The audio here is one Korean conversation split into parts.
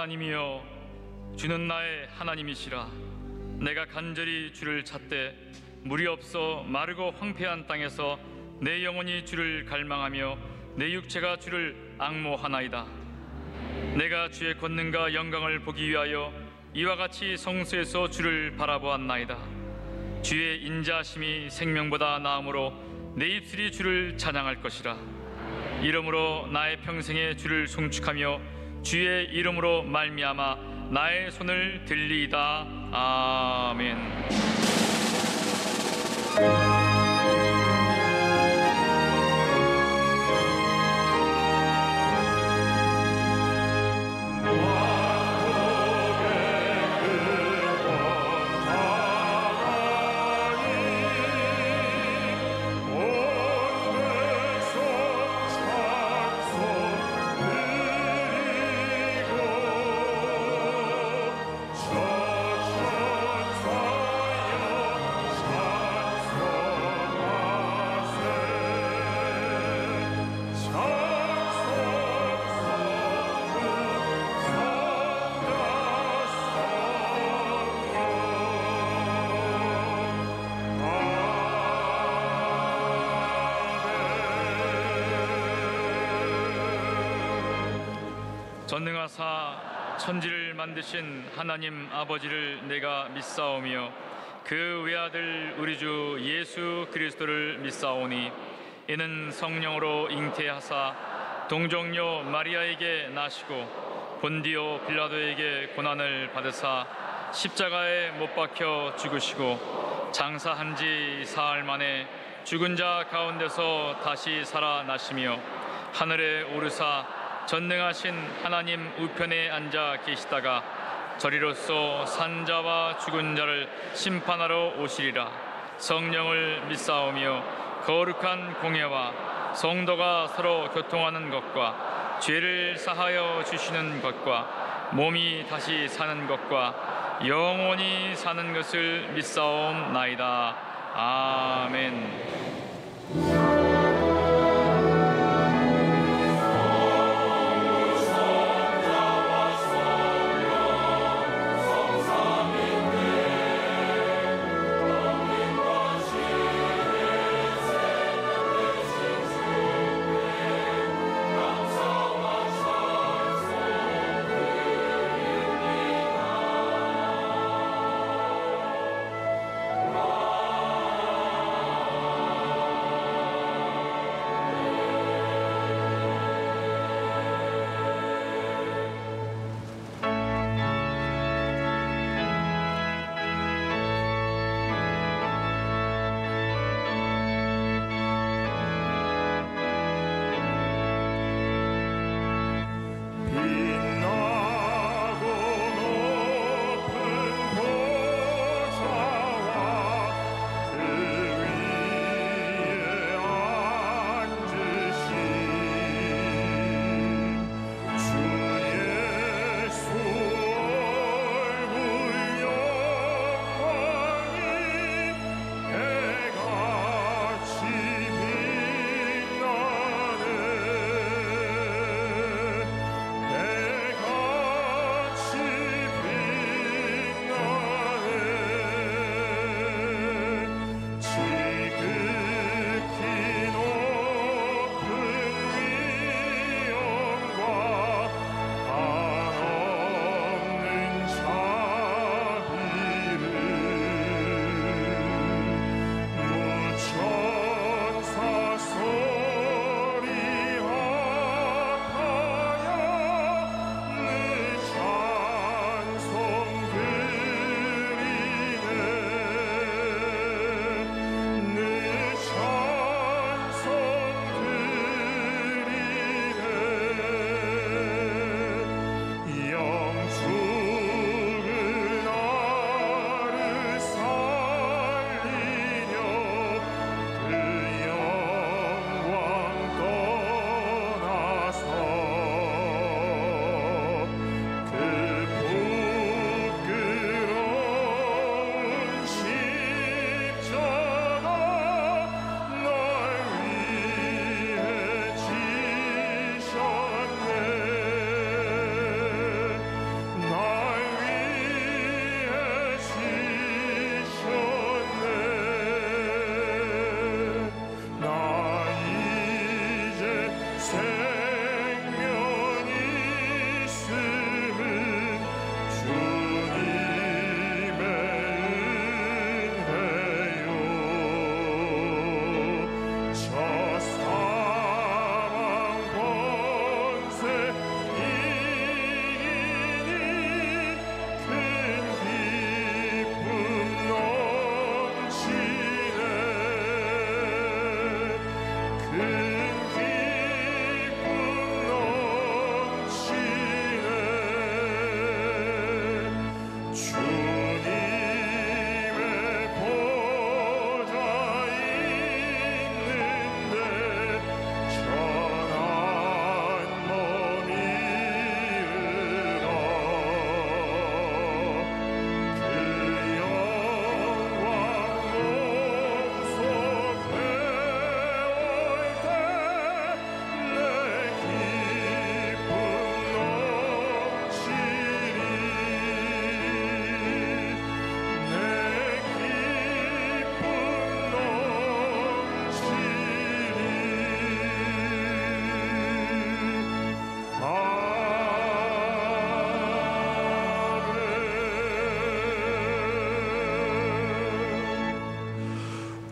하나님이여, 주는 나의 하나님이시라. 내가 간절히 주를 찾되 물이 없어 마르고 황폐한 땅에서 내 영혼이 주를 갈망하며 내 육체가 주를 앙모하나이다. 내가 주의 권능과 영광을 보기 위하여 이와 같이 성소에서 주를 바라보았나이다. 주의 인자하심이 생명보다 나음으로 내 입술이 주를 찬양할 것이라. 이러므로 나의 평생에 주를 송축하며 주의 이름으로 말미암아 나의 손을 들리이다. 아멘. 전능하사 천지를 만드신 하나님 아버지를 내가 믿사오며 그 외아들 우리 주 예수 그리스도를 믿사오니 이는 성령으로 잉태하사 동정녀 마리아에게 나시고 본디오 빌라도에게 고난을 받으사 십자가에 못 박혀 죽으시고 장사한 지 사흘 만에 죽은 자 가운데서 다시 살아나시며 하늘에 오르사 전능하신 하나님 우편에 앉아 계시다가 저리로서 산자와 죽은 자를 심판하러 오시리라. 성령을 믿사오며 거룩한 공예와 성도가 서로 교통하는 것과 죄를 사하여 주시는 것과 몸이 다시 사는 것과 영원히 사는 것을 믿사옵나이다. 아멘.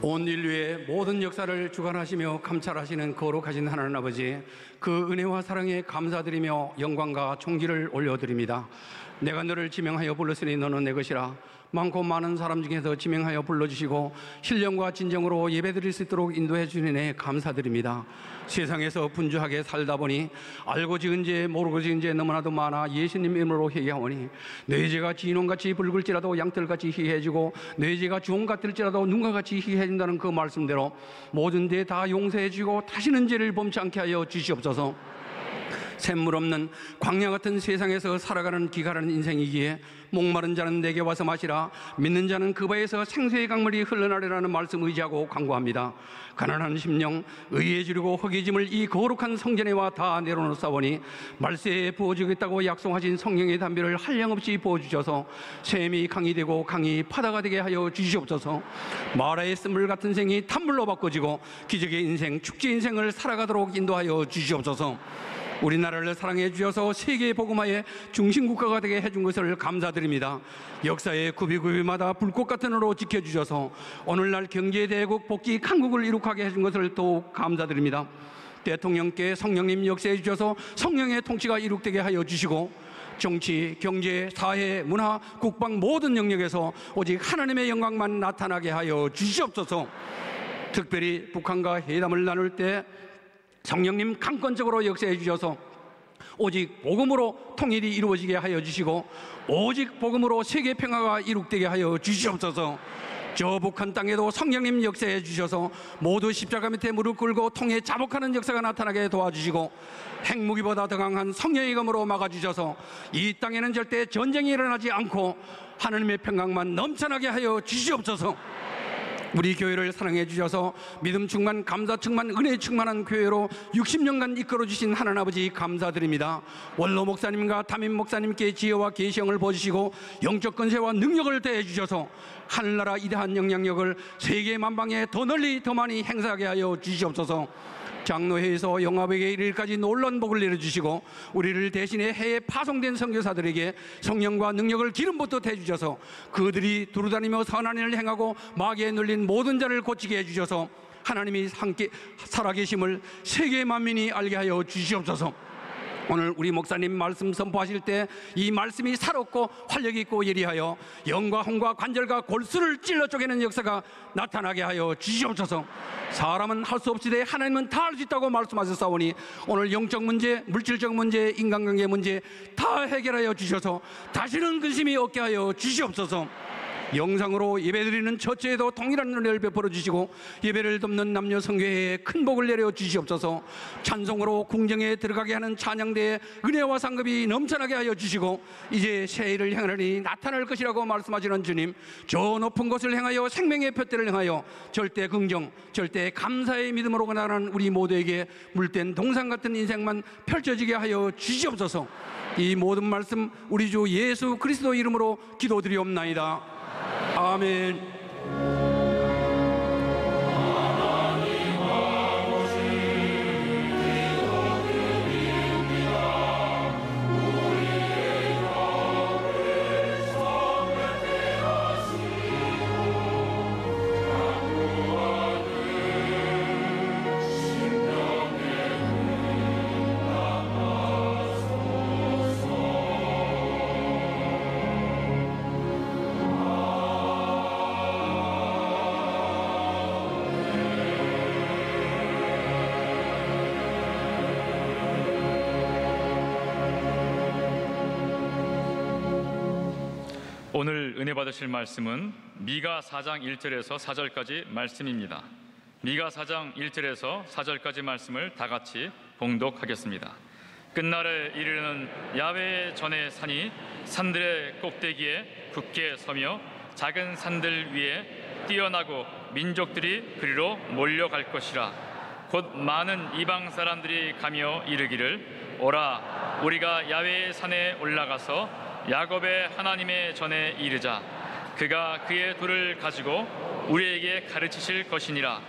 온 인류의 모든 역사를 주관하시며 감찰하시는 거룩하신 하나님 아버지, 그 은혜와 사랑에 감사드리며 영광과 존귀를 올려드립니다. 내가 너를 지명하여 불렀으니 너는 내 것이라. 많고 많은 사람 중에서 지명하여 불러주시고 신령과 진정으로 예배드릴 수 있도록 인도해 주시니 네 감사드립니다. 세상에서 분주하게 살다 보니 알고 지은 죄 모르고 지은 죄 너무나도 많아 예수님 이름으로 회개하오니 내 죄가 진홍같이 붉을지라도 양털같이 희해지고 내 죄가 주홍 같을지라도 눈과 같이 희해진다는 그 말씀대로 모든 죄 다 용서해 주고 다시는 죄를 범치 않게 하여 주시옵소서. 샘물 없는 광야 같은 세상에서 살아가는 기갈한 인생이기에 목마른 자는 내게 와서 마시라, 믿는 자는 그 바에서 생수의 강물이 흘러나리라는 말씀 의지하고 간구합니다. 가난한 심령, 의에 주르고 허기짐을 이 거룩한 성전에 와 다 내려놓사오니 말세에 부어주겠다고 약속하신 성령의 담비를 한량없이 부어주셔서 샘이 강이 되고 강이 바다가 되게 하여 주시옵소서. 마라의 쓴물 같은 생이 탄물로 바꿔지고 기적의 인생, 축제 인생을 살아가도록 인도하여 주시옵소서. 우리나라를 사랑해 주셔서 세계 복음화의 중심국가가 되게 해준 것을 감사드립니다. 역사의 구비구비마다 불꽃 같은 으로 지켜주셔서 오늘날 경제대국 복지 강국을 이룩하게 해준 것을 더욱 감사드립니다. 대통령께 성령님 역사해 주셔서 성령의 통치가 이룩되게 하여 주시고 정치, 경제, 사회, 문화, 국방 모든 영역에서 오직 하나님의 영광만 나타나게 하여 주시옵소서. 특별히 북한과 회담을 나눌 때 성령님 강권적으로 역사해 주셔서 오직 복음으로 통일이 이루어지게 하여 주시고 오직 복음으로 세계 평화가 이룩되게 하여 주시옵소서. 저 북한 땅에도 성령님 역사해 주셔서 모두 십자가 밑에 무릎 꿇고 통해 자복하는 역사가 나타나게 도와주시고 핵무기보다 더 강한 성령의 검으로 막아주셔서 이 땅에는 절대 전쟁이 일어나지 않고 하나님의 평강만 넘쳐나게 하여 주시옵소서. 우리 교회를 사랑해 주셔서 믿음 충만, 감사 충만, 은혜 충만한 교회로 60년간 이끌어 주신 하나님 아버지 감사드립니다. 원로 목사님과 담임 목사님께 지혜와 계시형을 보시고 영적 권세와 능력을 더해 주셔서 하늘나라 이대한 영향력을 세계 만방에 더 널리 더 많이 행사하게 하여 주시옵소서. 장로회에서 영화백에 이르기까지 놀라운 복을 내려주시고 우리를 대신해 해에 파송된 선교사들에게 성령과 능력을 기름부터 대주셔서 그들이 두루다니며 선한 일을 행하고 마귀에 눌린 모든 자를 고치게 해주셔서 하나님이 함께 살아계심을 세계 만민이 알게 하여 주시옵소서. 오늘 우리 목사님 말씀 선포하실 때 이 말씀이 살았고 활력 있고 예리하여 영과 혼과 관절과 골수를 찔러 쪼개는 역사가 나타나게 하여 주시옵소서. 사람은 할 수 없으되 하나님은 다 할 수 있다고 말씀하셨사오니 오늘 영적 문제, 물질적 문제, 인간관계 문제 다 해결하여 주셔서 다시는 근심이 없게 하여 주시옵소서. 영상으로 예배드리는 처처에도 동일한 은혜를 베풀어 주시고 예배를 돕는 남녀 성교회에 큰 복을 내려 주시옵소서. 찬송으로 궁정에 들어가게 하는 찬양대에 은혜와 상급이 넘쳐나게 하여 주시고 이제 새해를 향하니 나타날 것이라고 말씀하시는 주님, 저 높은 곳을 향하여 생명의 푯대를 향하여 절대 긍정, 절대 감사의 믿음으로 나가는 우리 모두에게 물된 동상 같은 인생만 펼쳐지게 하여 주시옵소서. 이 모든 말씀 우리 주 예수 그리스도 이름으로 기도드리옵나이다. 아멘. 오늘 은혜 받으실 말씀은 미가 4장 1절에서 4절까지 말씀입니다. 미가 4장 1절에서 4절까지 말씀을 다 같이 봉독하겠습니다. 끝날에 이르는 야훼의 전의 산이 산들의 꼭대기에 굳게 서며 작은 산들 위에 뛰어나고 민족들이 그리로 몰려갈 것이라. 곧 많은 이방 사람들이 가며 이르기를 오라, 우리가 야훼의 산에 올라가서 야곱의 하나님의 전에 이르자. 그가 그의 도를 가지고 우리에게 가르치실 것이니라.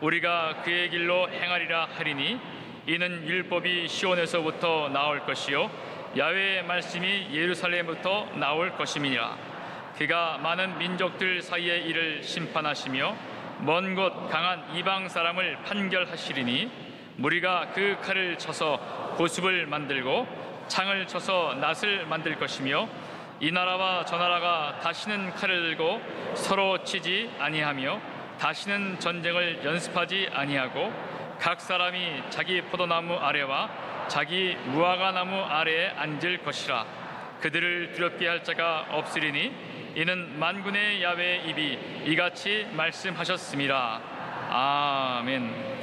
우리가 그의 길로 행하리라 하리니 이는 율법이 시온에서부터 나올 것이요 야훼의 말씀이 예루살렘부터 나올 것임이니라. 그가 많은 민족들 사이의 일을 심판하시며 먼 곳 강한 이방 사람을 판결하시리니 무리가 그 칼을 쳐서 고습을 만들고 창을 쳐서 낫을 만들 것이며 이 나라와 저 나라가 다시는 칼을 들고 서로 치지 아니하며 다시는 전쟁을 연습하지 아니하고 각 사람이 자기 포도나무 아래와 자기 무화과 나무 아래에 앉을 것이라. 그들을 두렵게 할 자가 없으리니 이는 만군의 야훼의 입이 이같이 말씀하셨음이라. 아멘.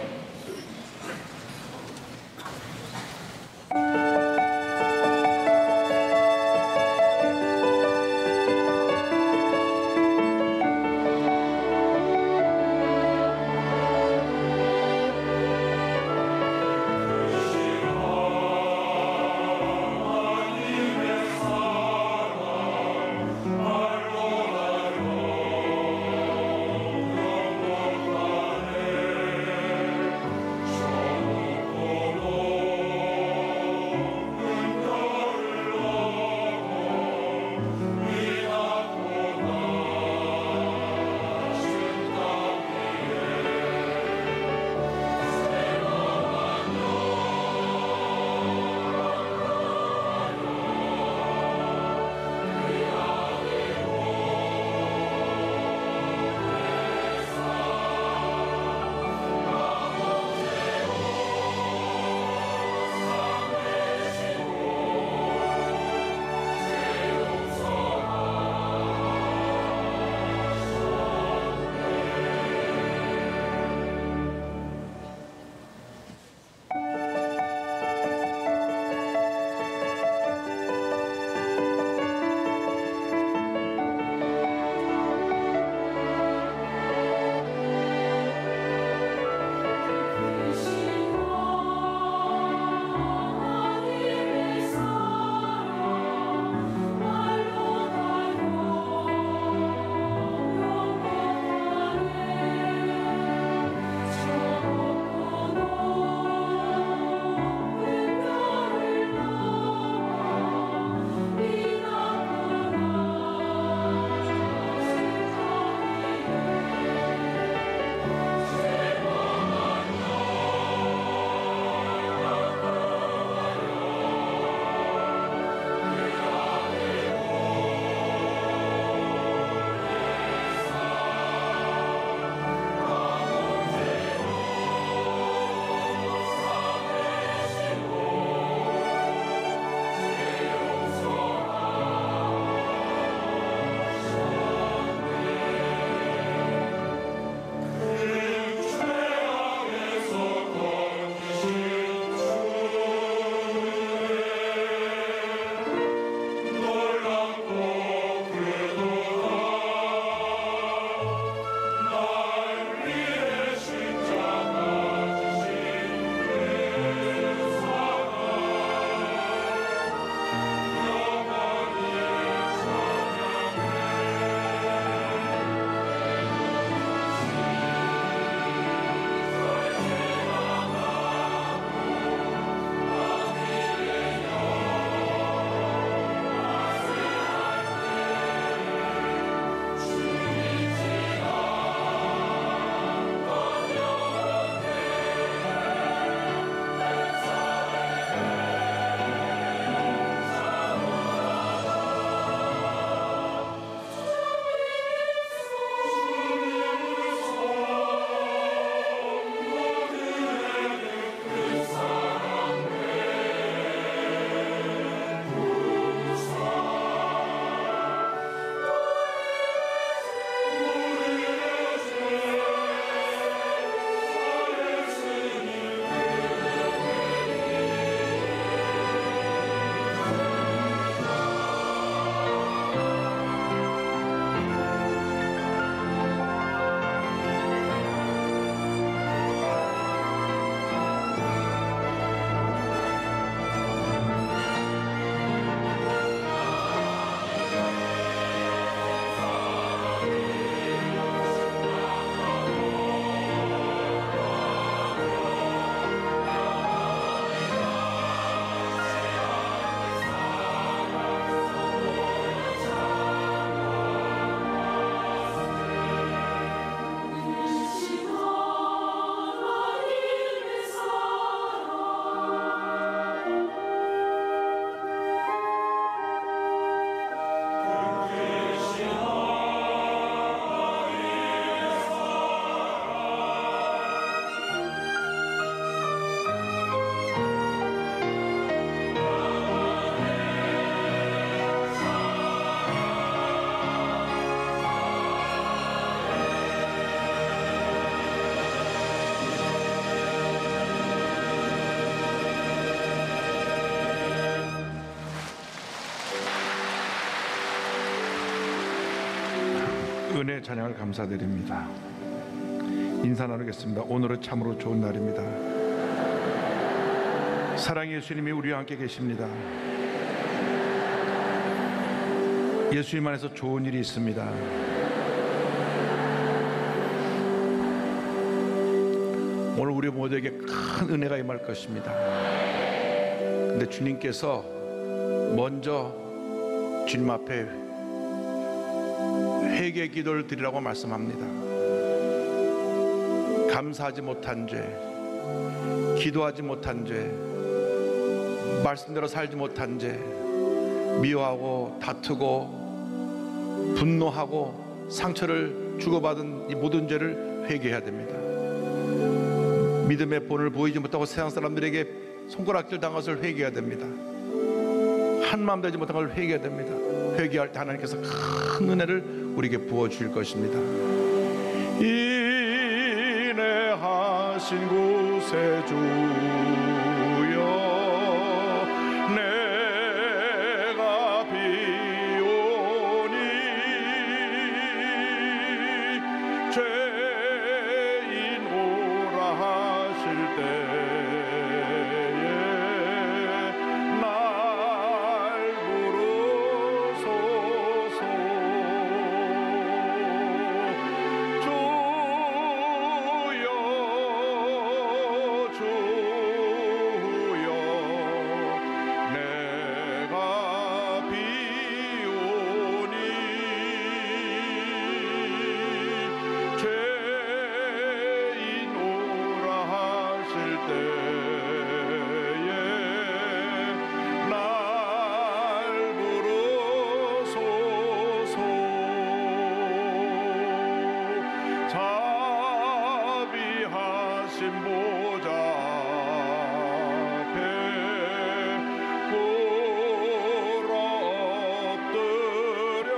은혜 찬양을 감사드립니다. 인사 나누겠습니다. 오늘은 참으로 좋은 날입니다. 사랑의 예수님이 우리와 함께 계십니다. 예수님 안에서 좋은 일이 있습니다. 오늘 우리 모두에게 큰 은혜가 임할 것입니다. 근데 주님께서 먼저 주님 앞에 회개 기도를 드리라고 말씀합니다. 감사하지 못한 죄, 기도하지 못한 죄, 말씀대로 살지 못한 죄, 미워하고 다투고 분노하고 상처를 주고받은 이 모든 죄를 회개해야 됩니다. 믿음의 본을 보이지 못하고 세상 사람들에게 손가락질 당한 것을 회개해야 됩니다. 한마음 되지 못한 걸 회개해야 됩니다. 회개할 때 하나님께서 큰 은혜를 우리에게 부어주실 것입니다. 인내하신 곳에 주여 내가 비오니 죄인 오라 하실 때에 날 부르소서. 주여 내가 비오니 죄인 오라 하실 때에 날 부르소서. 자비하신 보좌 앞에 꿇어 엎드려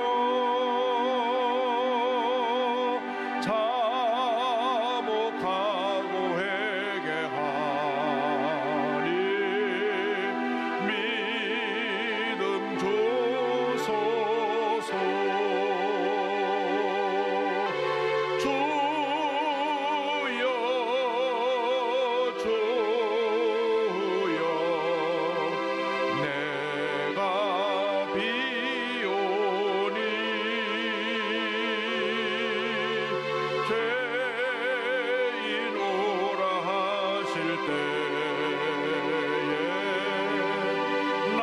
자복하고 회개하니 믿음 주소서. 주여 내가 비오니 죄인 오라 하실 때에 날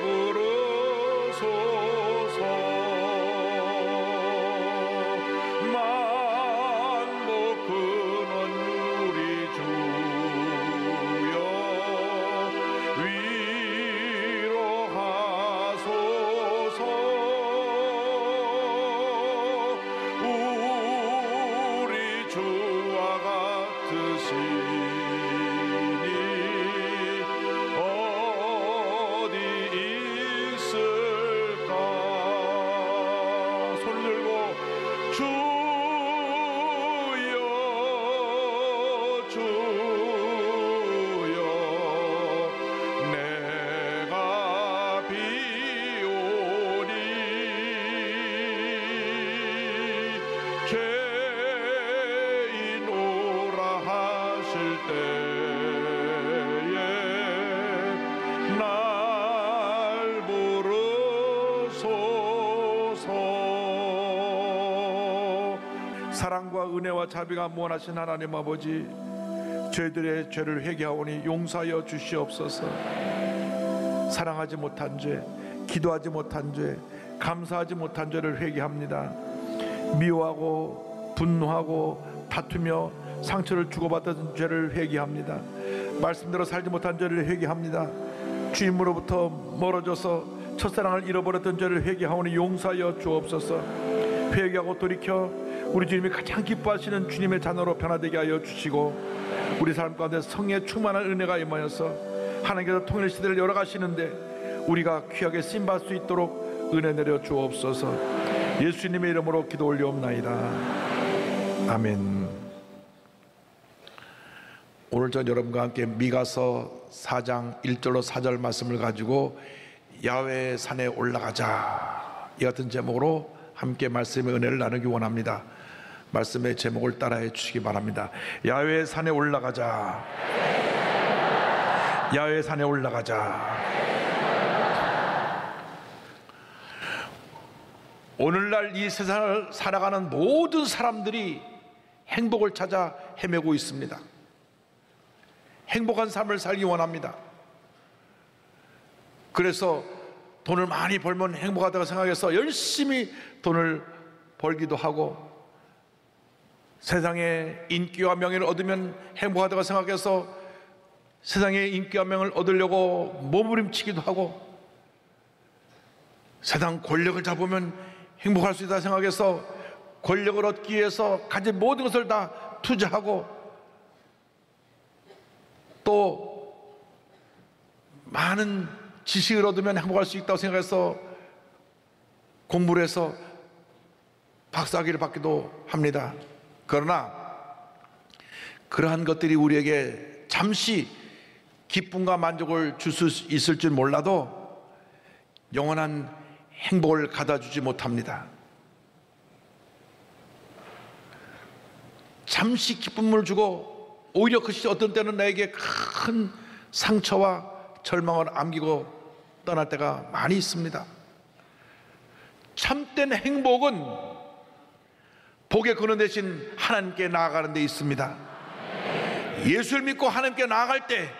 부르소서. 만복 근원 우리 주여 위로하소서. 우리 주와 같으시니 어디 있을까. 손을 들고 주여 내가 비오니 죄인 오라 하실 때에 날 부르소서. 사랑과 은혜와 자비가 무한하신 하나님 아버지, 저희들의 죄를 회개하오니 용서하여 주시옵소서. 사랑하지 못한 죄, 기도하지 못한 죄, 감사하지 못한 죄를 회개합니다. 미워하고 분노하고 다투며 상처를 주고받은 죄를 회개합니다. 말씀대로 살지 못한 죄를 회개합니다. 주님으로부터 멀어져서 첫사랑을 잃어버렸던 죄를 회개하오니 용서하여 주옵소서. 회개하고 돌이켜 우리 주님이 가장 기뻐하시는 주님의 자녀로 변화되게 하여 주시고, 우리 삶 가운데 성령의 충만한 은혜가 임하여서 하나님께서 통일 시대를 열어가시는데 우리가 귀하게 쓰임받을 수 있도록 은혜 내려 주옵소서. 예수님의 이름으로 기도 올려옵나이다. 아멘. 오늘 전 여러분과 함께 미가서 4장 1절로 4절 말씀을 가지고 야훼 산에 올라가자, 이 같은 제목으로 함께 말씀의 은혜를 나누기 원합니다. 말씀의 제목을 따라해 주시기 바랍니다. 야훼 산에 올라가자. 야훼 산에 올라가자. 오늘날 이 세상을 살아가는 모든 사람들이 행복을 찾아 헤매고 있습니다. 행복한 삶을 살기 원합니다. 그래서 돈을 많이 벌면 행복하다고 생각해서 열심히 돈을 벌기도 하고, 세상에 인기와 명예를 얻으면 행복하다고 생각해서 세상의 인기와 명예를 얻으려고 몸부림치기도 하고, 세상 권력을 잡으면 행복할 수 있다 생각해서 권력을 얻기 위해서 가진 모든 것을 다 투자하고, 또 많은 지식을 얻으면 행복할 수 있다고 생각해서 공부를 해서 박사학위를 받기도 합니다. 그러나 그러한 것들이 우리에게 잠시 기쁨과 만족을 줄 수 있을 줄 몰라도 영원한 행복을 가다 주지 못합니다. 잠시 기쁨을 주고 오히려 그것이 어떤 때는 나에게 큰 상처와 절망을 안기고 떠날 때가 많이 있습니다. 참된 행복은 복의 근원 대신 하나님께 나아가는 데 있습니다. 예수를 믿고 하나님께 나아갈 때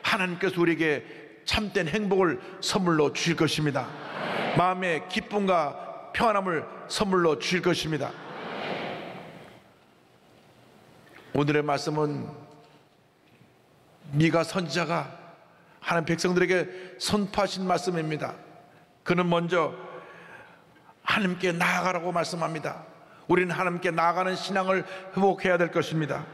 하나님께서 우리에게 참된 행복을 선물로 주실 것입니다. 마음의 기쁨과 평안함을 선물로 주실 것입니다. 오늘의 말씀은 미가 선지자가 하나님 백성들에게 선포하신 말씀입니다. 그는 먼저 하나님께 나아가라고 말씀합니다. 우리는 하나님께 나아가는 신앙을 회복해야 될 것입니다.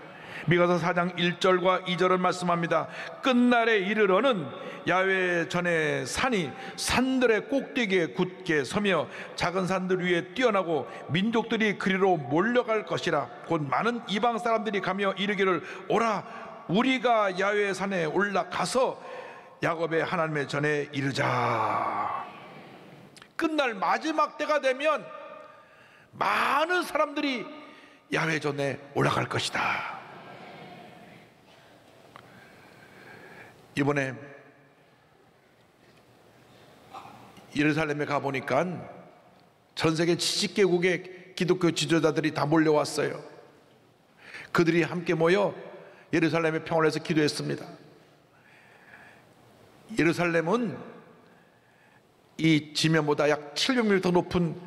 미가서 4장 1절과 2절을 말씀합니다. 끝날에 이르러는 야훼 전에 산이 산들의 꼭대기에 굳게 서며 작은 산들 위에 뛰어나고 민족들이 그리로 몰려갈 것이라. 곧 많은 이방 사람들이 가며 이르기를 오라 우리가 야훼 산에 올라가서 야곱의 하나님의 전에 이르자. 끝날 마지막 때가 되면 많은 사람들이 야훼 전에 올라갈 것이다. 이번에 예루살렘에 가보니까 전 세계 70개국의 기독교 지도자들이 다 몰려왔어요. 그들이 함께 모여 예루살렘의 평화를 위해서 기도했습니다. 예루살렘은 이 지면보다 약 700m 높은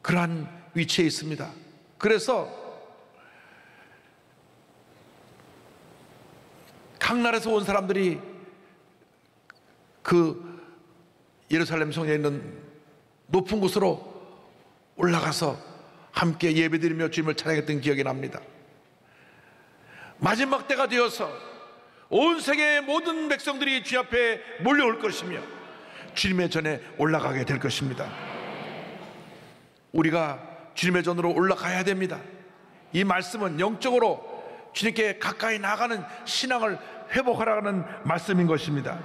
그러한 위치에 있습니다. 그래서 각 나라에서 온 사람들이 그 예루살렘 성에 있는 높은 곳으로 올라가서 함께 예배드리며 주님을 찬양했던 기억이 납니다. 마지막 때가 되어서 온 세계의 모든 백성들이 주 앞에 몰려올 것이며 주님의 전에 올라가게 될 것입니다. 우리가 주님의 전으로 올라가야 됩니다. 이 말씀은 영적으로 주님께 가까이 나가는 신앙을 회복하라는 말씀인 것입니다.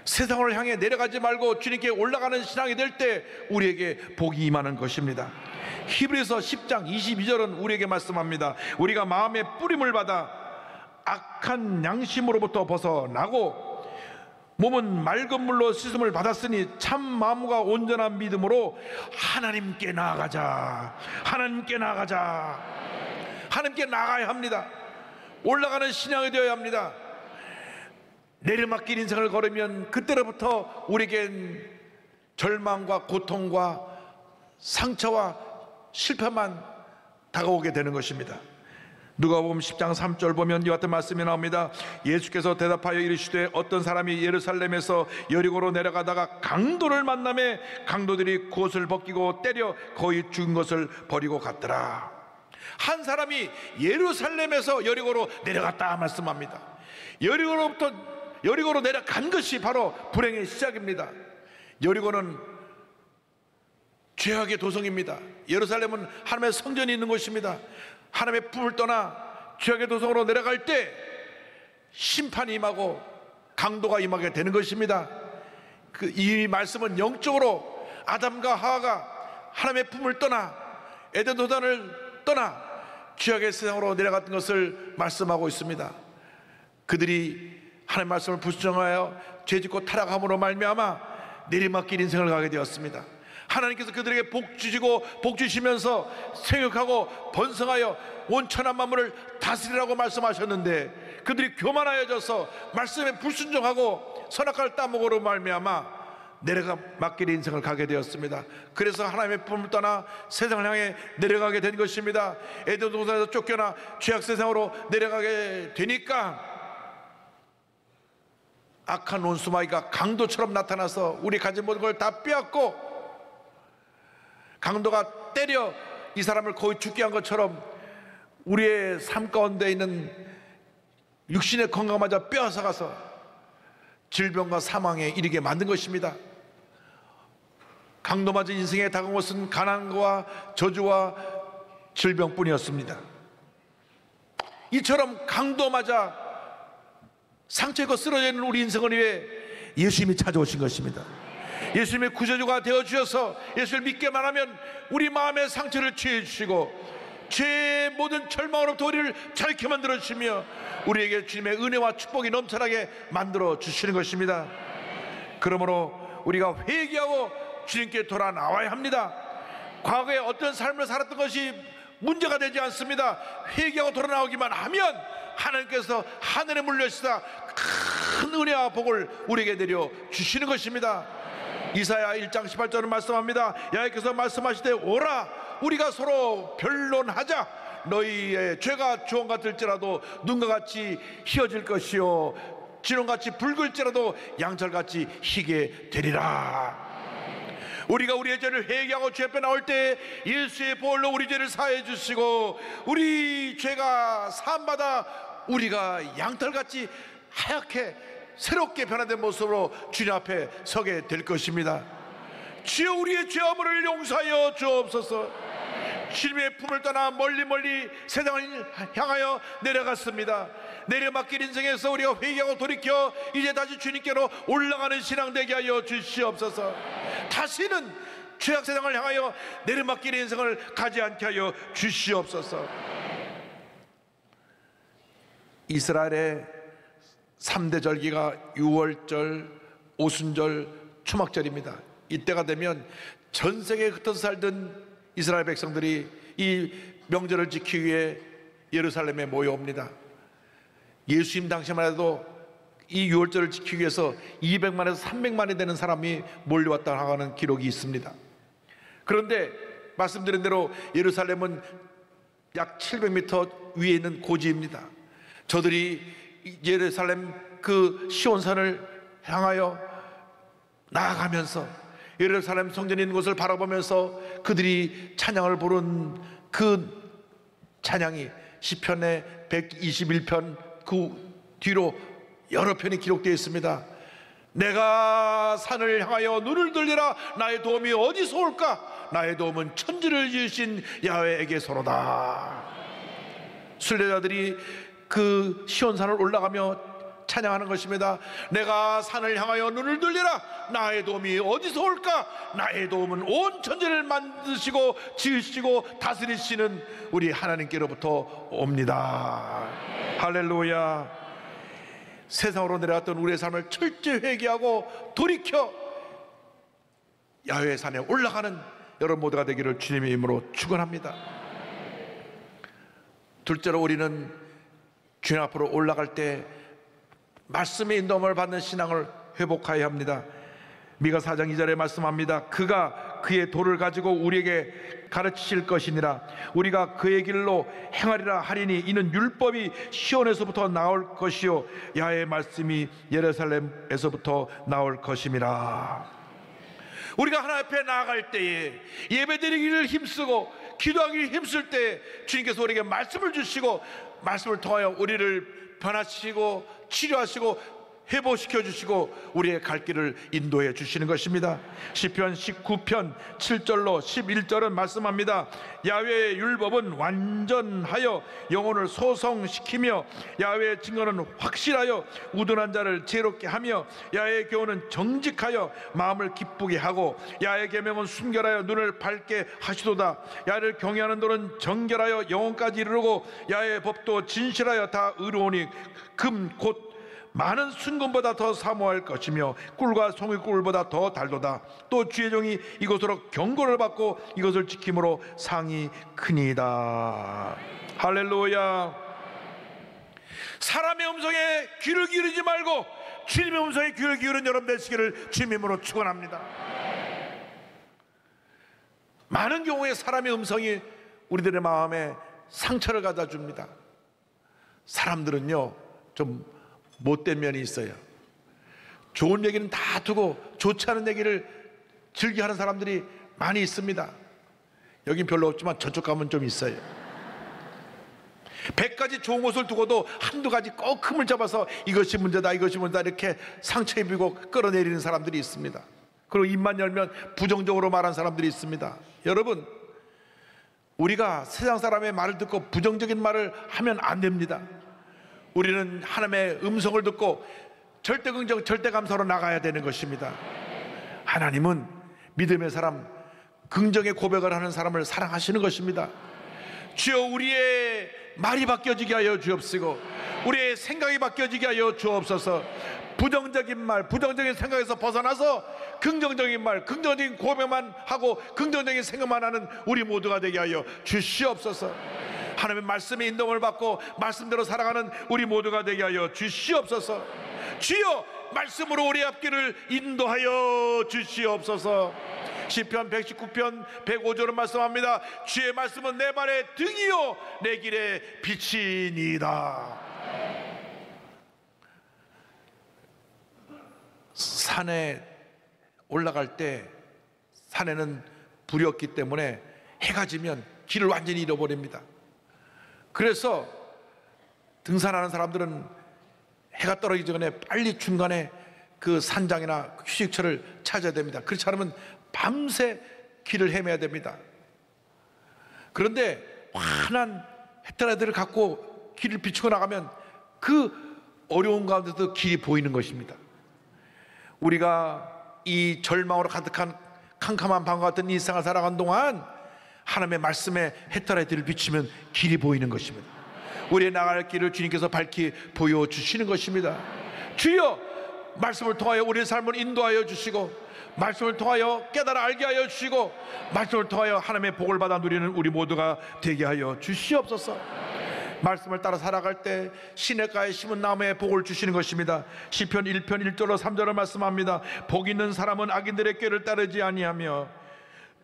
세상을 향해 내려가지 말고 주님께 올라가는 신앙이 될 때 우리에게 복이 임하는 것입니다. 히브리서 10장 22절은 우리에게 말씀합니다. 우리가 마음의 뿌림을 받아 악한 양심으로부터 벗어나고 몸은 맑은 물로 씻음을 받았으니 참 마음과 온전한 믿음으로 하나님께 나아가자. 하나님께 나아가자. 하나님께 나아가야 합니다. 올라가는 신앙이 되어야 합니다. 내리막길 인생을 걸으면 그때로부터 우리에겐 절망과 고통과 상처와 실패만 다가오게 되는 것입니다. 누가복음 10장 3절 보면 이와 같은 말씀이 나옵니다. 예수께서 대답하여 이르시되 어떤 사람이 예루살렘에서 여리고로 내려가다가 강도를 만나매 강도들이 그옷을 벗기고 때려 거의 죽은 것을 버리고 갔더라. 한 사람이 예루살렘에서 여리고로 내려갔다 말씀합니다. 여리고로 내려간 것이 바로 불행의 시작입니다. 여리고는 죄악의 도성입니다. 예루살렘은 하나님의 성전이 있는 곳입니다. 하나님의 품을 떠나 죄악의 도성으로 내려갈 때 심판이 임하고 강도가 임하게 되는 것입니다. 이 말씀은 영적으로 아담과 하와가 하나님의 품을 떠나 에덴 도단을 떠나 죄악의 세상으로 내려갔던 것을 말씀하고 있습니다. 그들이 하나님의 말씀을 불순종하여 죄짓고 타락함으로 말미암아 내리막길 인생을 가게 되었습니다. 하나님께서 그들에게 복 주시고 복 주시면서 생육하고 번성하여 온 천한 만물을 다스리라고 말씀하셨는데 그들이 교만하여져서 말씀에 불순종하고 선악과를 따먹으로 말미암아 내려가 막길 인생을 가게 되었습니다. 그래서 하나님의 품을 떠나 세상을 향해 내려가게 된 것입니다. 에덴 동산에서 쫓겨나 죄악 세상으로 내려가게 되니까 악한 원수마귀가 강도처럼 나타나서 우리 가진 모든 걸 다 빼앗고 강도가 때려 이 사람을 거의 죽게 한 것처럼 우리의 삶 가운데 있는 육신의 건강마저 빼앗아가서 질병과 사망에 이르게 만든 것입니다. 강도맞은 인생에 다가온 것은 가난과 저주와 질병뿐이었습니다. 이처럼 강도맞아 상처가 쓰러져 있는 우리 인생을 위해 예수님이 찾아오신 것입니다. 예수님의 구세주가 되어주셔서 예수를 믿기만 하면 우리 마음의 상처를 치유해주시고 죄의 모든 절망으로부터 우리를 자유케 만들어주시며 우리에게 주님의 은혜와 축복이 넘쳐나게 만들어주시는 것입니다. 그러므로 우리가 회개하고 주님께 돌아 나와야 합니다. 과거에 어떤 삶을 살았던 것이 문제가 되지 않습니다. 회개하고 돌아 나오기만 하면 하나님께서 하늘에 물려시다 큰 은혜와 복을 우리에게 내려 주시는 것입니다. 이사야 1장 18절은 말씀합니다. 여호와께서 말씀하시되 오라 우리가 서로 변론하자. 너희의 죄가 주홍 같을지라도 눈과 같이 희어질 것이요 진홍같이 붉을지라도 양철같이 희게 되리라. 우리가 우리의 죄를 회개하고 죄 앞에 나올 때 예수의 보혈로 우리 죄를 사해 주시고 우리 죄가 사함받아 우리가 양털같이 하얗게 새롭게 변화된 모습으로 주님 앞에 서게 될 것입니다. 주여 우리의 죄악을 용서하여 주옵소서. 주님의 품을 떠나 멀리 세상을 향하여 내려갔습니다. 내려막길 인생에서 우리가 회개하고 돌이켜 이제 다시 주님께로 올라가는 신앙 되게 하여 주시옵소서. 다시는 죄악 세상을 향하여 내려막길 인생을 가지 않게 하여 주시옵소서. 이스라엘의 3대 절기가 유월절, 오순절, 초막절입니다. 이때가 되면 전 세계에 흩어져 살던 이스라엘 백성들이 이 명절을 지키기 위해 예루살렘에 모여옵니다. 예수님 당시만 해도 이 유월절을 지키기 위해서 200만에서 300만이 되는 사람이 몰려왔다 하는 기록이 있습니다. 그런데 말씀드린 대로 예루살렘은 약 700m 위에 있는 고지입니다. 저들이 예루살렘 그 시온산을 향하여 나아가면서 예루살렘 성전이 있는 곳을 바라보면서 그들이 찬양을 부른 그 찬양이 시편의 121편 그 뒤로 여러 편이 기록되어 있습니다. 내가 산을 향하여 눈을 들리라. 나의 도움이 어디서 올까? 나의 도움은 천지를 지으신 야훼에게서로다. 순례자들이 그 시온산을 올라가며 찬양하는 것입니다. 내가 산을 향하여 눈을 들리라. 나의 도움이 어디서 올까? 나의 도움은 온 천지를 만드시고 지으시고 다스리시는 우리 하나님께로부터 옵니다. 할렐루야. 세상으로 내려왔던 우리의 삶을 철저히 회개하고 돌이켜 야훼 산에 올라가는 여러분 모두가 되기를 주님의 이름으로 축원합니다. 둘째로 우리는 주님 앞으로 올라갈 때 말씀의 인도함을 받는 신앙을 회복해야 합니다. 미가 4장 2절에 말씀합니다. 그가 그의 도를 가지고 우리에게 가르치실 것이니라. 우리가 그의 길로 행하리라 하리니 이는 율법이 시온에서부터 나올 것이요 야훼의 말씀이 예루살렘에서부터 나올 것임이라. 우리가 하나님 앞에 나아갈 때에 예배드리기를 힘쓰고 기도하기를 힘쓸 때 주님께서 우리에게 말씀을 주시고 말씀을 통하여 우리를 변화시키고 치료하시고 회복시켜 주시고 우리의 갈 길을 인도해 주시는 것입니다. 시편 19편 7절로 11절은 말씀합니다. 야훼의 율법은 완전하여 영혼을 소성시키며 야훼의 증거는 확실하여 우둔한 자를 지혜롭게 하며 야훼의 교훈은 정직하여 마음을 기쁘게 하고 야훼의 계명은 순결하여 눈을 밝게 하시도다. 야훼를 경외하는 도는 정결하여 영혼까지 이르르고 야훼의 법도 진실하여 다 의로우니 금 곧 많은 순금보다 더 사모할 것이며 꿀과 송이꿀보다 더 달도다. 또 주의 종이 이것으로 경고를 받고 이것을 지킴으로 상이 크니이다. 할렐루야. 사람의 음성에 귀를 기울이지 말고 주님의 음성에 귀를 기울인 여러분 되시기를 주님으로 축원합니다. 많은 경우에 사람의 음성이 우리들의 마음에 상처를 가져다 줍니다. 사람들은요 좀 못된 면이 있어요. 좋은 얘기는 다 두고 좋지 않은 얘기를 즐겨하는 사람들이 많이 있습니다. 여긴 별로 없지만 저쪽 가면 좀 있어요. 100가지 좋은 것을 두고도 한두 가지 꼭 흠을 잡아서 이것이 문제다 이것이 문제다 이렇게 상처 입히고 끌어내리는 사람들이 있습니다. 그리고 입만 열면 부정적으로 말하는 사람들이 있습니다. 여러분, 우리가 세상 사람의 말을 듣고 부정적인 말을 하면 안 됩니다. 우리는 하나님의 음성을 듣고 절대 긍정, 절대 감사로 나가야 되는 것입니다. 하나님은 믿음의 사람, 긍정의 고백을 하는 사람을 사랑하시는 것입니다. 주여, 우리의 말이 바뀌어지게 하여 주옵시고 우리의 생각이 바뀌어지게 하여 주옵소서. 부정적인 말, 부정적인 생각에서 벗어나서 긍정적인 말, 긍정적인 고백만 하고 긍정적인 생각만 하는 우리 모두가 되게 하여 주시옵소서. 하나님의 말씀의 인도를 받고 말씀대로 살아가는 우리 모두가 되게 하여 주시옵소서. 주여, 말씀으로 우리 앞길을 인도하여 주시옵소서. 시편 119편 105절은 말씀합니다. 주의 말씀은 내 발의 등이요 내 길의 빛이니이다. 산에 올라갈 때 산에는 불이 없기 때문에 해가 지면 길을 완전히 잃어버립니다. 그래서 등산하는 사람들은 해가 떨어지기 전에 빨리 중간에 그 산장이나 휴식처를 찾아야 됩니다. 그렇지 않으면 밤새 길을 헤매야 됩니다. 그런데 환한 헤드라이트를 갖고 길을 비추고 나가면 그 어려운 가운데도 길이 보이는 것입니다. 우리가 이 절망으로 가득한 캄캄한 밤과 같은 이 세상을 살아가는 동안 하나님의 말씀에 헤드라이트를 비추면 길이 보이는 것입니다. 우리의 나갈 길을 주님께서 밝히 보여주시는 것입니다. 주여, 말씀을 통하여 우리의 삶을 인도하여 주시고 말씀을 통하여 깨달아 알게 하여 주시고 말씀을 통하여 하나님의 복을 받아 누리는 우리 모두가 되게 하여 주시옵소서. 말씀을 따라 살아갈 때 시냇가에 심은 나무에 복을 주시는 것입니다. 시편 1편 1절로 3절을 말씀합니다. 복 있는 사람은 악인들의 꾀를 따르지 아니하며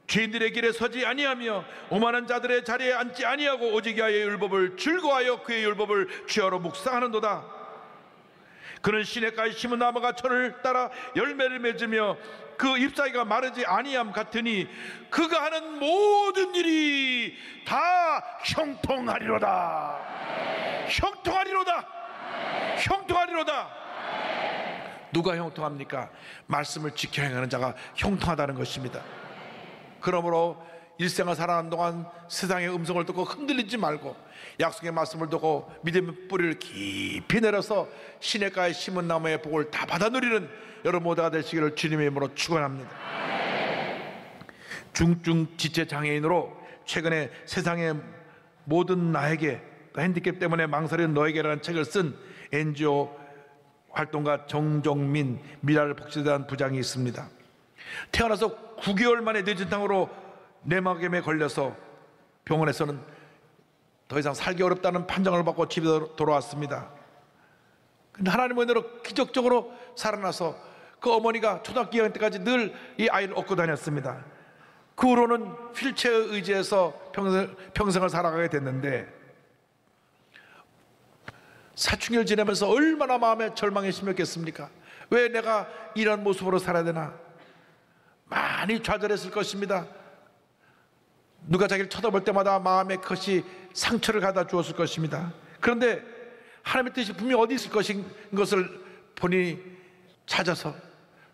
죄인들의 길에 서지 아니하며 오만한 자들의 자리에 앉지 아니하고 오직 야훼의 율법을 즐거워하여 그의 율법을 주야로 묵상하는도다. 그는 시냇가에 심은 나무가 철을 따라 열매를 맺으며 그 잎사귀가 마르지 아니함 같으니 그가 하는 모든 일이 다 형통하리로다. 형통하리로다. 형통하리로다. 누가 형통합니까? 말씀을 지켜 행하는 자가 형통하다는 것입니다. 그러므로 일생을 살아가는 동안 세상의 음성을 듣고 흔들리지 말고 약속의 말씀을 듣고 믿음의 뿌리를 깊이 내려서 시냇가에 심은 나무의 복을 다 받아 누리는 여러분 모두가 되시기를 주님의 이름으로 축원합니다. 중증 지체 장애인으로 최근에 세상의 모든 나에게 핸디캡 때문에 망설이는 너에게라는 책을 쓴 NGO 활동가 정종민 미랄 복지단 부장이 있습니다. 태어나서 9개월 만에 뇌진탕으로 뇌막염에 걸려서 병원에서는 더 이상 살기 어렵다는 판정을 받고 집에 돌아왔습니다. 근데 하나님의 은혜로 기적적으로 살아나서 그 어머니가 초등학교 2학년 때까지 늘 이 아이를 업고 다녔습니다. 그 후로는 휠체어 의지해서 평생을 살아가게 됐는데 사춘기를 지내면서 얼마나 마음에 절망이 심했겠습니까? 왜 내가 이런 모습으로 살아야 되나? 많이 좌절했을 것입니다. 누가 자기를 쳐다볼 때마다 마음에 그것이 상처를 가다 주었을 것입니다. 그런데 하나님의 뜻이 분명히 어디 있을 것인 것을 본인이 찾아서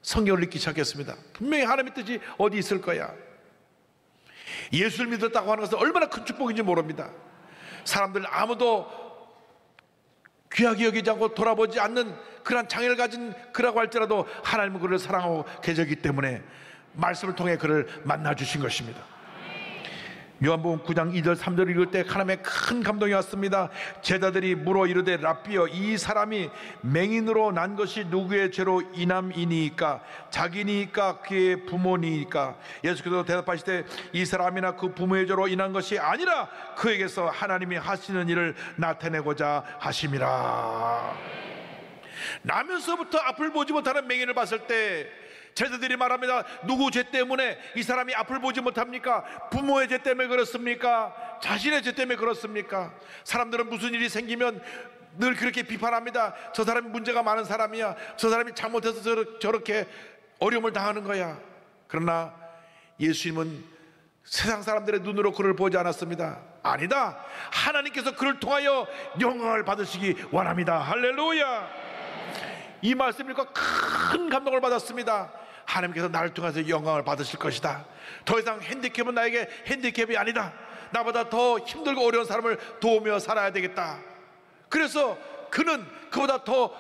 성경을 읽기 시작했습니다. 분명히 하나님의 뜻이 어디 있을 거야. 예수를 믿었다고 하는 것은 얼마나 큰 축복인지 모릅니다. 사람들 아무도 귀하게 여기지 않고 돌아보지 않는 그런 장애를 가진 그라고 할지라도 하나님은 그를 사랑하고 계시기 때문에 말씀을 통해 그를 만나 주신 것입니다. 요한복음 9장 2절 3절 읽을 때 하나님의 큰 감동이 왔습니다. 제자들이 물어 이르되 라삐여, 이 사람이 맹인으로 난 것이 누구의 죄로 인함이니까? 자기니까 그의 부모니까? 예수께서 대답하시되 이 사람이나 그 부모의 죄로 인한 것이 아니라 그에게서 하나님이 하시는 일을 나타내고자 하심이라. 나면서부터 앞을 보지 못하는 맹인을 봤을 때 제자들이 말합니다. 누구 죄 때문에 이 사람이 앞을 보지 못합니까? 부모의 죄 때문에 그렇습니까? 자신의 죄 때문에 그렇습니까? 사람들은 무슨 일이 생기면 늘 그렇게 비판합니다. 저 사람이 문제가 많은 사람이야. 저 사람이 잘못해서 저렇게 어려움을 당하는 거야. 그러나 예수님은 세상 사람들의 눈으로 그를 보지 않았습니다. 아니다. 하나님께서 그를 통하여 영광을 받으시기 원합니다. 할렐루야. 이 말씀을 읽고 큰 감동을 받았습니다. 하나님께서 나를 통해서 영광을 받으실 것이다. 더 이상 핸디캡은 나에게 핸디캡이 아니다. 나보다 더 힘들고 어려운 사람을 도우며 살아야 되겠다. 그래서 그는 그보다 더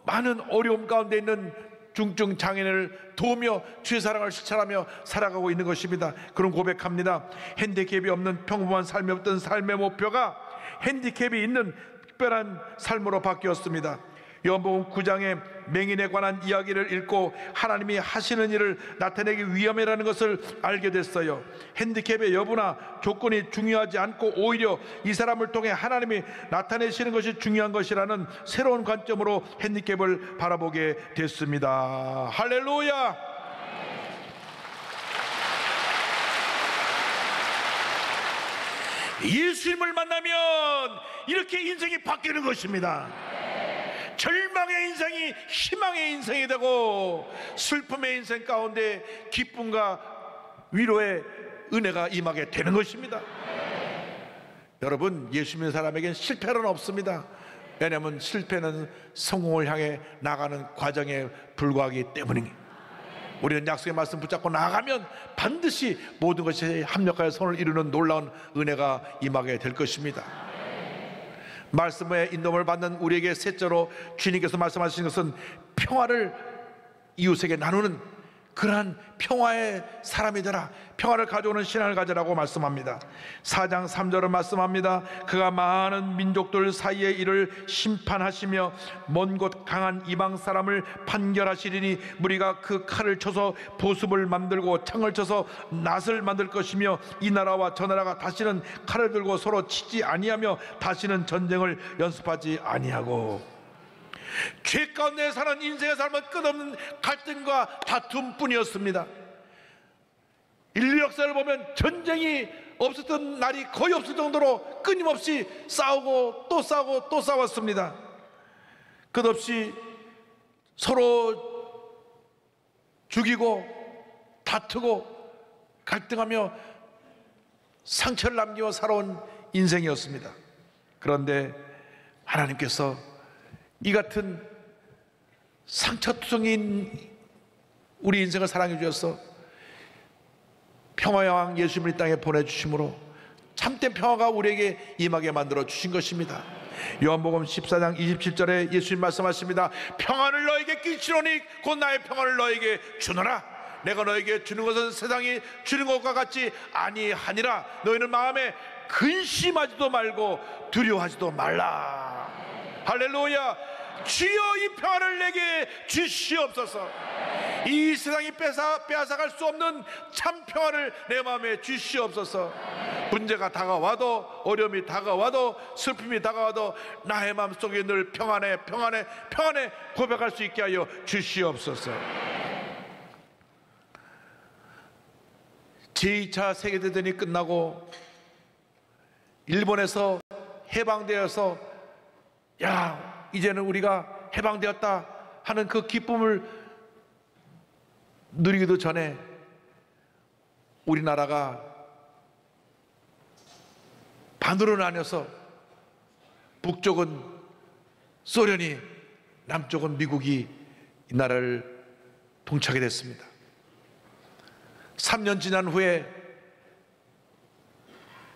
많은 어려움 가운데 있는 중증 장애인을 도우며 주의 사랑을 실천하며 살아가고 있는 것입니다. 그런 고백합니다. 핸디캡이 없는 평범한 삶이 없던 삶의 목표가 핸디캡이 있는 특별한 삶으로 바뀌었습니다. 요한복음 9장의 맹인에 관한 이야기를 읽고 하나님이 하시는 일을 나타내기 위함이라는 것을 알게 됐어요. 핸디캡의 여부나 조건이 중요하지 않고 오히려 이 사람을 통해 하나님이 나타내시는 것이 중요한 것이라는 새로운 관점으로 핸디캡을 바라보게 됐습니다. 할렐루야. 예수님을 만나면 이렇게 인생이 바뀌는 것입니다. 절망의 인생이 희망의 인생이 되고 슬픔의 인생 가운데 기쁨과 위로의 은혜가 임하게 되는 것입니다. 여러분, 예수 믿는 사람에겐 실패는 없습니다. 왜냐하면 실패는 성공을 향해 나가는 과정에 불과하기 때문입니다. 우리는 약속의 말씀 붙잡고 나아가면 반드시 모든 것이 합력하여 선을 이루는 놀라운 은혜가 임하게 될 것입니다. 말씀의 인도를 받는 우리에게 셋째로 주님께서 말씀하신 것은 평화를 이웃에게 나누는 그러한 평화의 사람이 되라, 평화를 가져오는 신앙을 가져라고 말씀합니다. 4장 3절을 말씀합니다. 그가 많은 민족들 사이에 이를 심판하시며 먼 곳 강한 이방 사람을 판결하시리니 무리가 그 칼을 쳐서 보습을 만들고 창을 쳐서 낫을 만들 것이며 이 나라와 저 나라가 다시는 칼을 들고 서로 치지 아니하며 다시는 전쟁을 연습하지 아니하고. 죄 가운데 사는 인생의 삶은 끝없는 갈등과 다툼뿐이었습니다. 인류 역사를 보면 전쟁이 없었던 날이 거의 없을 정도로 끊임없이 싸우고 또 싸우고 또 싸웠습니다. 끝없이 서로 죽이고 다투고 갈등하며 상처를 남기고 살아온 인생이었습니다. 그런데 하나님께서 이 같은 상처투성인 우리 인생을 사랑해 주셔서 평화의 왕 예수님을 이 땅에 보내주심으로 참된 평화가 우리에게 임하게 만들어 주신 것입니다. 요한복음 14장 27절에 예수님 말씀하십니다. 평안을 너에게 끼치노니 곧 나의 평안을 너에게 주노라. 내가 너에게 주는 것은 세상이 주는 것과 같이 아니하니라. 너희는 마음에 근심하지도 말고 두려워하지도 말라. 할렐루야. 주여 이 평안을 내게 주시옵소서. 이 세상이 빼앗아갈 수 없는 참 평안을 내 마음에 주시옵소서. 문제가 다가와도 어려움이 다가와도 슬픔이 다가와도 나의 마음속에 늘 평안해 평안해 평안해 고백할 수 있게 하여 주시옵소서. 제2차 세계대전이 끝나고 일본에서 해방되어서 야 이제는 우리가 해방되었다 하는 그 기쁨을 누리기도 전에 우리나라가 반으로 나뉘어서 북쪽은 소련이 남쪽은 미국이 이 나라를 통치하게 됐습니다. 3년 지난 후에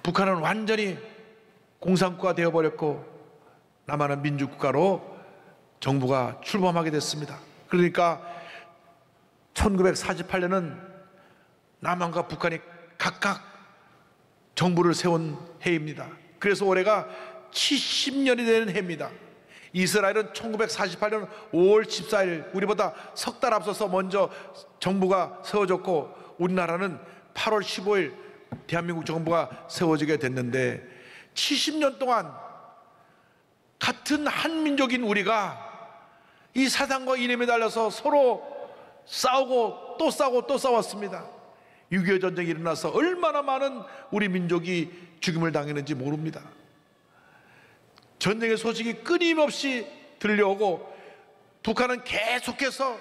북한은 완전히 공산국가 되어버렸고 남한은 민주국가로 정부가 출범하게 됐습니다. 그러니까 1948년은 남한과 북한이 각각 정부를 세운 해입니다. 그래서 올해가 70년이 되는 해입니다. 이스라엘은 1948년 5월 14일 우리보다 석 달 앞서서 먼저 정부가 세워졌고 우리나라는 8월 15일 대한민국 정부가 세워지게 됐는데 70년 동안 같은 한민족인 우리가 이 사상과 이념에 달려서 서로 싸우고 또 싸우고 또 싸웠습니다. 6.25 전쟁이 일어나서 얼마나 많은 우리 민족이 죽임을 당했는지 모릅니다. 전쟁의 소식이 끊임없이 들려오고 북한은 계속해서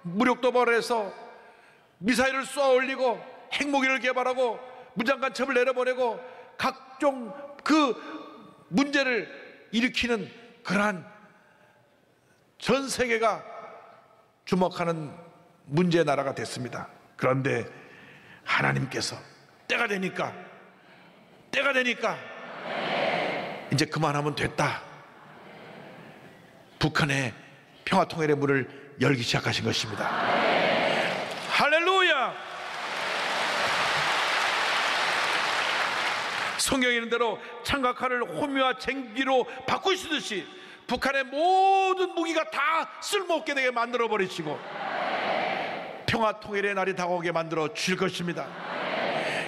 무력 도발을 해서 미사일을 쏘아 올리고 핵무기를 개발하고 무장간첩을 내려보내고 각종 그 문제를 일으키는 그러한 전 세계가 주목하는 문제의 나라가 됐습니다. 그런데 하나님께서 때가 되니까 이제 그만하면 됐다. 북한의 평화통일의 문을 열기 시작하신 것입니다. 할렐루야! 성경에 있는 대로 창각칼을 호미와 쟁기로 바꾸시듯이 북한의 모든 무기가 다 쓸모없게 되게 만들어 버리시고 평화통일의 날이 다가오게 만들어 주실 것입니다.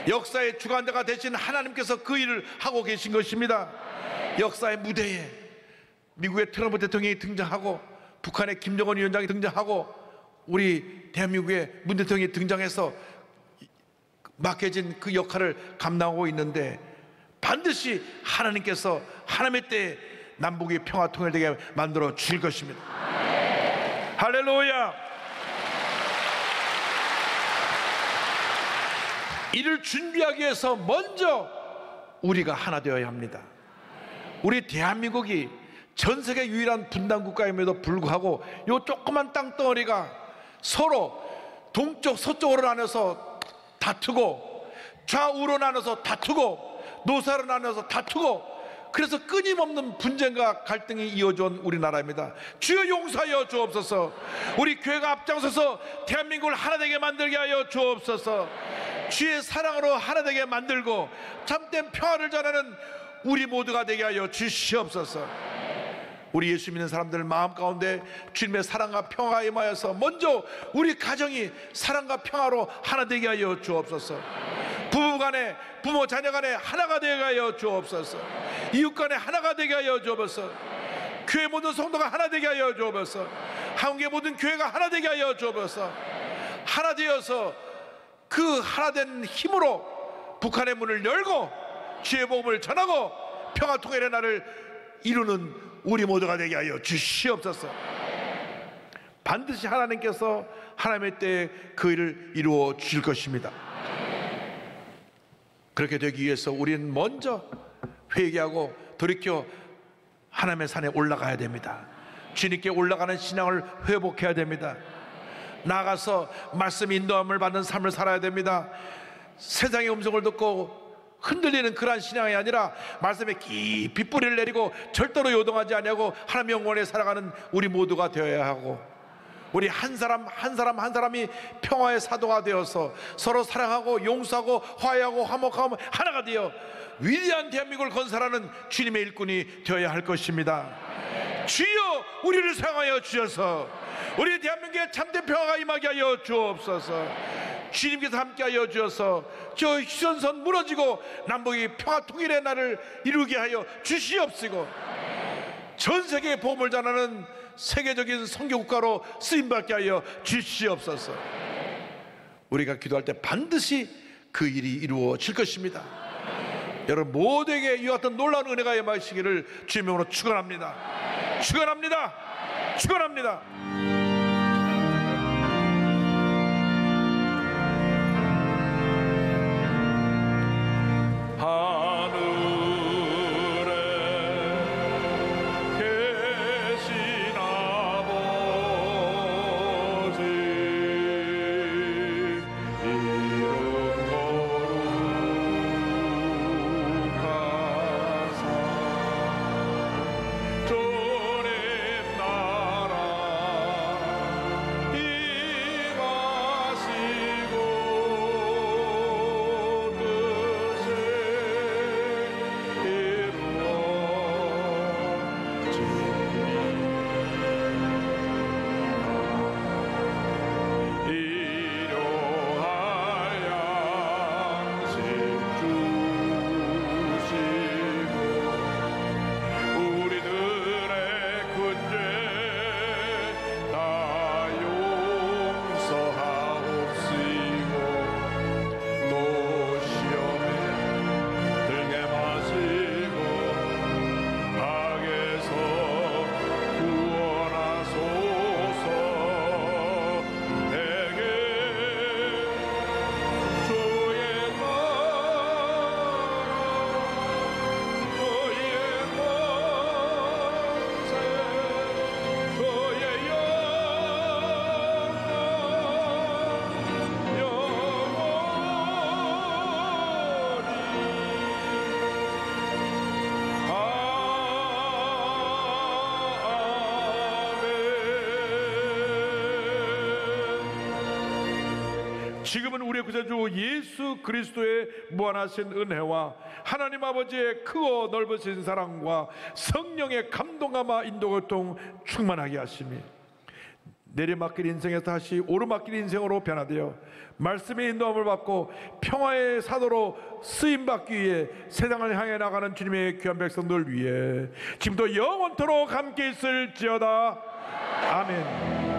역사의 주관자가 되신 하나님께서 그 일을 하고 계신 것입니다. 역사의 무대에 미국의 트럼프 대통령이 등장하고 북한의 김정은 위원장이 등장하고 우리 대한민국의 문 대통령이 등장해서 맡겨진 그 역할을 감당하고 있는데 반드시 하나님께서 하나님의 때에 남북이 평화 통일되게 만들어 주실 것입니다. 할렐루야! 이를 준비하기 위해서 먼저 우리가 하나 되어야 합니다. 우리 대한민국이 전 세계 유일한 분단 국가임에도 불구하고 이 조그만 땅덩어리가 서로 동쪽 서쪽으로 나눠서 다투고 좌우로 나눠서 다투고 노사로 나눠서 다투고 그래서 끊임없는 분쟁과 갈등이 이어져온 우리나라입니다. 주여 용서하여 주옵소서. 우리 교회가 앞장서서 대한민국을 하나 되게 만들게 하여 주옵소서. 주의 사랑으로 하나 되게 만들고 참된 평화를 전하는 우리 모두가 되게 하여 주시옵소서. 우리 예수 믿는 사람들 마음 가운데 주님의 사랑과 평화가 임하여서 먼저 우리 가정이 사랑과 평화로 하나 되게 하여 주옵소서. 부부간에 부모 자녀간에 하나가 되게 하여 주옵소서. 이웃간에 하나가 되게 하여 주옵소서. 교회 모든 성도가 하나 되게 하여 주옵소서. 한국의 모든 교회가 하나 되게 하여 주옵소서. 하나 되어서 그 하나된 힘으로 북한의 문을 열고 주의 복음을 전하고 평화통일의 날을 이루는 우리 모두가 되게 하여 주시옵소서. 반드시 하나님께서 하나님의 때에 그 일을 이루어 주실 것입니다. 그렇게 되기 위해서 우리는 먼저 회개하고 돌이켜 하나님의 산에 올라가야 됩니다. 주님께 올라가는 신앙을 회복해야 됩니다. 나아가서 말씀 인도함을 받는 삶을 살아야 됩니다. 세상의 음성을 듣고 흔들리는 그러한 신앙이 아니라 말씀에 깊이 뿌리를 내리고 절대로 요동하지 아니하고 하나님 영원에 살아가는 우리 모두가 되어야 하고 우리 한 사람 한 사람이 평화의 사도가 되어서 서로 사랑하고 용서하고 화해하고 화목하고 하나가 되어 위대한 대한민국을 건설하는 주님의 일꾼이 되어야 할 것입니다. 주여 우리를 사용하여 주셔서 우리 대한민국에 참된 평화가 임하게 하여 주옵소서. 주님께서 함께하여 주셔서 저 휴전선 무너지고 남북이 평화통일의 날을 이루게 하여 주시옵시고 전 세계에 복음을 전하는 세계적인 선교국가로 쓰임받게 하여 주시옵소서. 우리가 기도할 때 반드시 그 일이 이루어질 것입니다. 여러분 모두에게 이와 같은 놀라운 은혜가 임하시기를 주의 이름으로 축원합니다. 축원합니다. 축원합니다. 하늘에 계신 아버지 지금은 우리의 구세주 예수 그리스도의 무한하신 은혜와 하나님 아버지의 크고 넓으신 사랑과 성령의 감동함과 인도교통 충만하게 하심이 내리막길 인생에서 다시 오르막길 인생으로 변화되어 말씀의 인도함을 받고 평화의 사도로 쓰임받기 위해 세상을 향해 나가는 주님의 귀한 백성들 위해 지금도 영원토록 함께 있을지어다. 아멘.